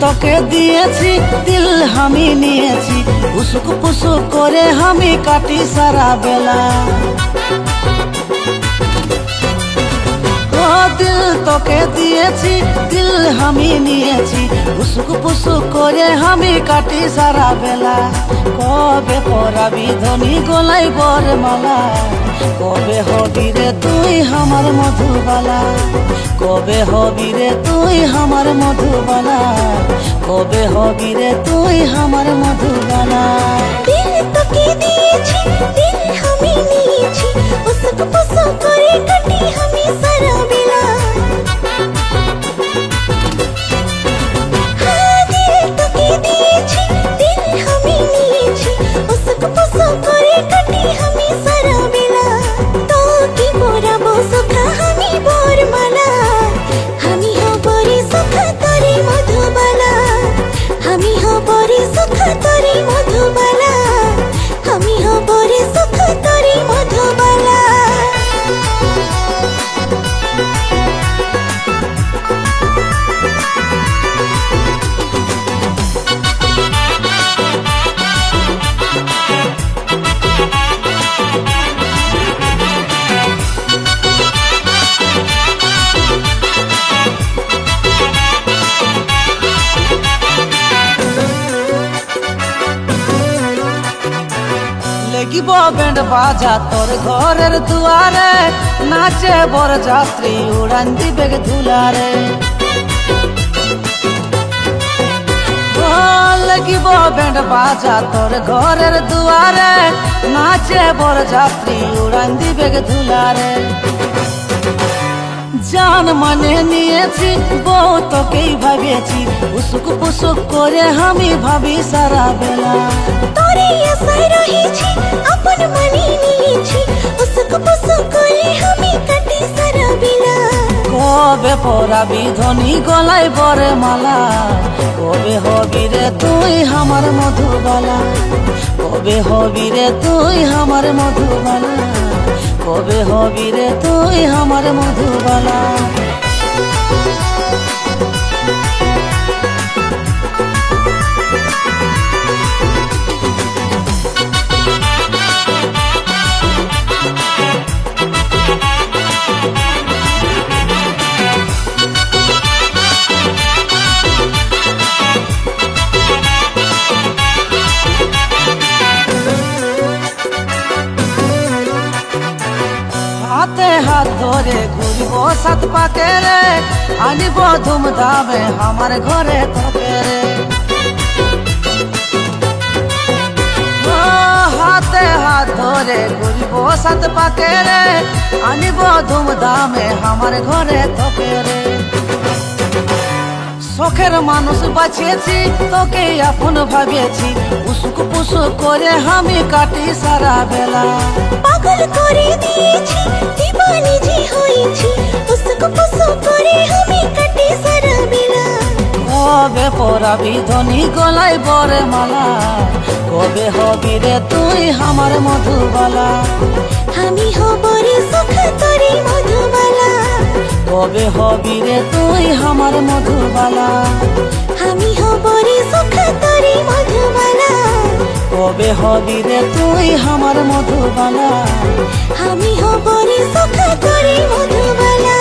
তোকে দিয়েছি, দিল আমি নিয়েছি, উসুক পুসুক করে আমি কাটি সারা বেলা। দিল তোকে দিয়েছি, দিল আমি নিয়েছি, উসুক পুসুক করে আমি কাটি সারা বেলা। কবে পরাবি ধনী গলায় বরমালা, কবে হবি রে তুই আমার মধুবালা, কবে হবি রে তুই আমার মধুবালা, কবে হবি রে তুই আমার মধুবালা। দিল তোকে দিয়েছি, দিল আমি নিয়েছি, উসুক পুসুক করে কাটি আমি সারা বেলা। দিল তোকে দিয়েছি, দিল আমি নিয়েছি, উসুক পুসুক করে কাটি আমি সারা বেলা। তোকে পরাবো সুখা আমি বরমালা, আমি হব রে সুখা তোরে মধুবালা, আমি হব রে সুখা তোরে মধুবালা, আমি হব রে সুখা তোরে মধুবালা। লাগিব ব্যান্ড বাজা তোর ঘরের দুয়ারে, নাচে বর যাত্রী উড়ান দিবে ধুলারে। লাগিব ব্যান্ড বাজা তোর ঘরের দুয়ারে, নাচে বর যাত্রী উড়ান দিবে ধুলারে। জান মানে নিয়েছি, বউ তোকেই ভাবিয়েছি, উসুক পুসুক করে আমি ভাবি সারা বেলা। তোরে আশায় রয়েছি, আপন মানে নিয়েছি, উসুক পুসুক করে আমি কাটি সারা বেলা। কবে পরাবি ধনী গলায় বরমালা, কবে হবি রে তুই আমার মধুবালা, কবে হবি রে তুই আমার মধুবালা, কবে হবি রে তুই আমার মধুবালা। হাতে হাত ধরে ঘুরব সাত পাকে রে, আনিব ধুমধামে আমার ঘরে তোকে রে। হাতে হাত ধরে ঘুরব সাত পাকে রে, আনিব ধুমধামে আমার ঘরে তোকে রে। শখের মানুষ বাঁচিয়েছি, তোকে আপন ভাবিয়েছি, উসুক পুসুক করে আমি কাটি সারা বেলা। পাগল করে দিয়েছি, দিবানি যে হয়েছি, উসুক পুসুক করে আমি কাটি সারা বেলা। কবে পরাবি ধনী গলায় বরমালা, কবে হবি রে তুই আমার মধুবালা, আমি হব রে সুখা তোরে মধুবালা, কবে হবি রে তুই আমার মধুবালা, আমি হব রে সুখা তোরে মধুবালা, কবে হবি রে তুই আমার মধুবালা, আমি হব রে সুখা তোরে মধুবালা।